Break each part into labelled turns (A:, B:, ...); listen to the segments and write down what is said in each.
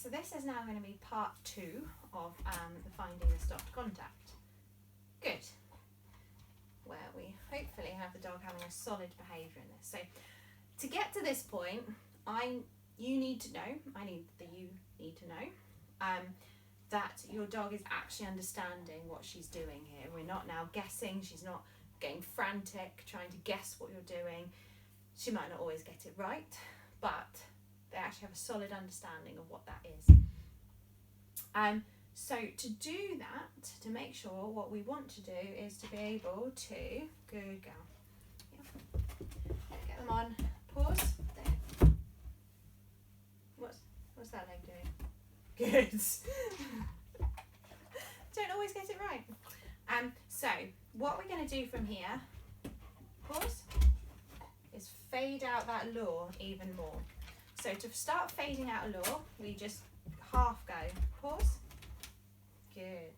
A: so this is now going to be part 2 of the finding the stopped contact. Good. Where we hopefully have the dog having a solid behaviour in this. So to get to this point, you need to know that your dog is actually understanding what she's doing here. We're not now guessing. She's not getting frantic, trying to guess what you're doing. She might not always get it right, but they actually have a solid understanding of what that is. So to do that, to make sure, what we want to do is to be able to, good girl, get them on, pause, there. What's that leg doing? Good. Don't always get it right. So what we're going to do from here, pause, is fade out that lure even more. So to start fading out a lure, we just half go, pause, good.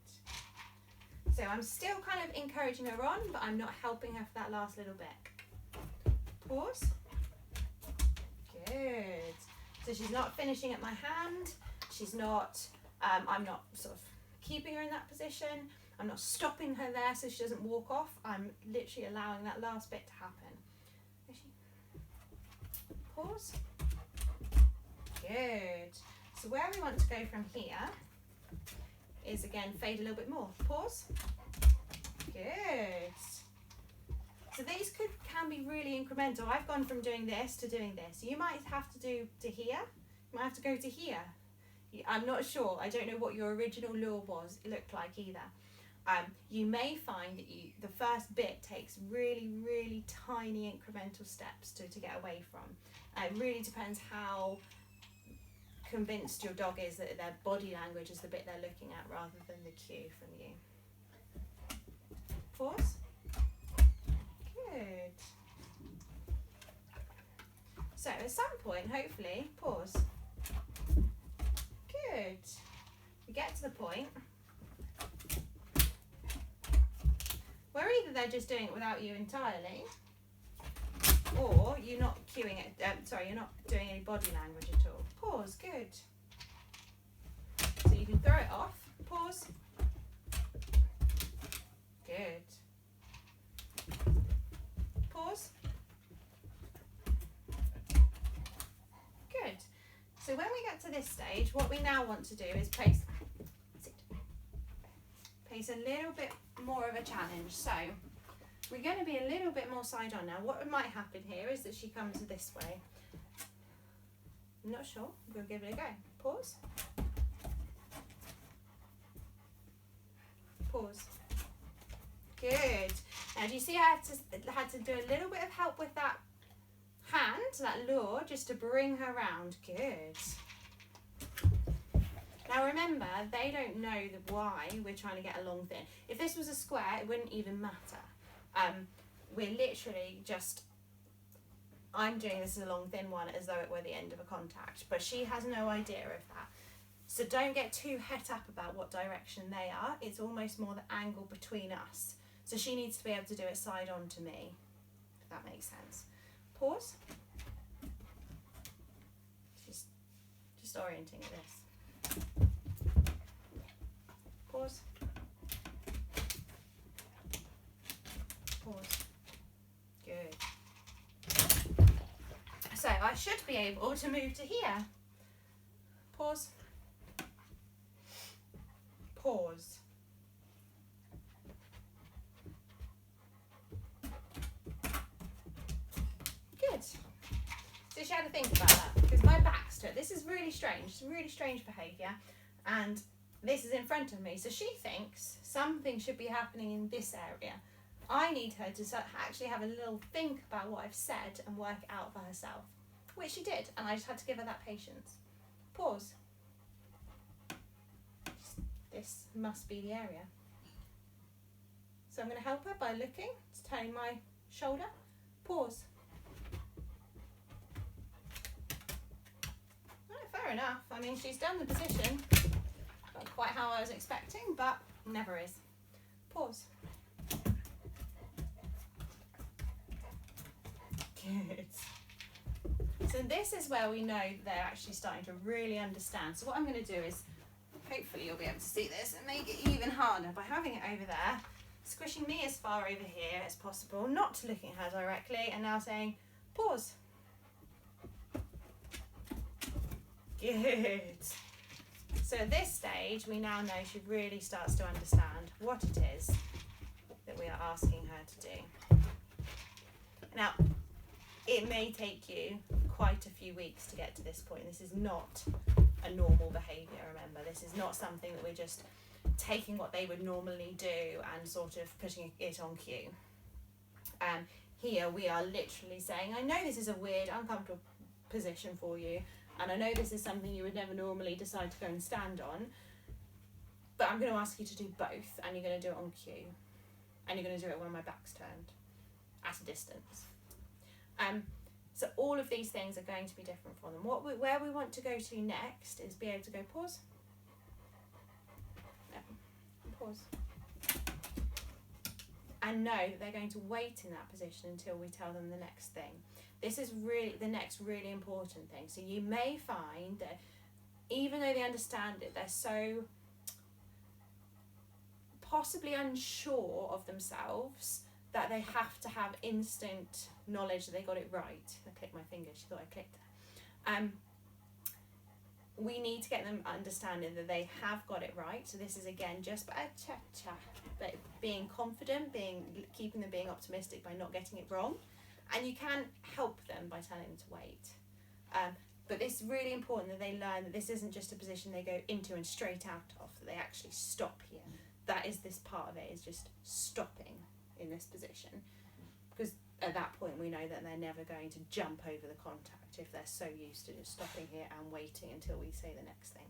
A: So I'm still kind of encouraging her on, but I'm not helping her for that last little bit. Pause, good. So she's not finishing at my hand, she's not, I'm not sort of keeping her in that position, I'm not stopping her there so she doesn't walk off, I'm literally allowing that last bit to happen. Pause. Good. So where we want to go from here is again fade a little bit more. Pause. Good. So these can be really incremental. I've gone from doing this to doing this. You might have to do to here. You might have to go to here. I'm not sure. I don't know what your original lure looked like either. You may find that the first bit takes really, really tiny incremental steps to get away from. It really depends how convinced your dog is that their body language is the bit they're looking at rather than the cue from you. Pause. Good. So at some point, hopefully, pause. Good. We get to the point where either they're just doing it without you entirely, or you're not cueing it, you're not doing any body language at all. Pause, good. So you can throw it off, pause. Good. Pause. Good. So when we get to this stage, what we now want to do is place a little bit more of a challenge. So we're going to be a little bit more side on now. What might happen here is that she comes this way. I'm not sure. We'll give it a go. Pause. Pause. Good. Now do you see I had to do a little bit of help with that hand, that lure, just to bring her round. Good. Now remember, they don't know the why we're trying to get a long thin. If this was a square, it wouldn't even matter. We're literally just, I'm doing this as a long thin one as though it were the end of a contact, but she has no idea of that. So don't get too het up about what direction they are. It's almost more the angle between us. So she needs to be able to do it side on to me, if that makes sense. Pause. She's just orienting at this. Pause. Pause. Good. So I should be able to move to here. Pause. Pause. Good. So she had to think about that because my back's to it. This is really strange. It's really strange behaviour, and this is in front of me. So she thinks something should be happening in this area. I need her to actually have a little think about what I've said and work it out for herself, which she did, and I just had to give her that patience. Pause. This must be the area. So I'm going to help her by looking, turning my shoulder. Pause. Right, fair enough. I mean, she's done the position. Not quite how I was expecting, but never is. Pause. Good. So this is where we know they're actually starting to really understand. So what I'm going to do is, hopefully you'll be able to see this and make it even harder by having it over there, squishing me as far over here as possible, not looking at her directly, and now saying, pause. Good. So at this stage, we now know she really starts to understand what it is that we are asking her to do. Now, it may take you quite a few weeks to get to this point. This is not a normal behaviour, remember. This is not something that we're just taking what they would normally do and sort of putting it on cue. Here we are literally saying, I know this is a weird, uncomfortable position for you, and I know this is something you would never normally decide to go and stand on, but I'm going to ask you to do both, and you're going to do it on cue, and you're going to do it when my back's turned, at a distance. So all of these things are going to be different for them. Where we want to go to next is be able to go pause. No, pause. And know that they're going to wait in that position until we tell them the next thing. This is really the next really important thing. So you may find that even though they understand it, they're so possibly unsure of themselves that they have to have instant knowledge that they got it right. I clicked my finger, she thought I clicked her. We need to get them understanding that they have got it right. So this is again just but being confident, keeping them being optimistic by not getting it wrong. And you can help them by telling them to wait. But it's really important that they learn that this isn't just a position they go into and straight out of, that they actually stop here. That is this part of it, is just stopping in this position, because at that point we know that they're never going to jump over the contact if they're so used to just stopping here and waiting until we say the next thing.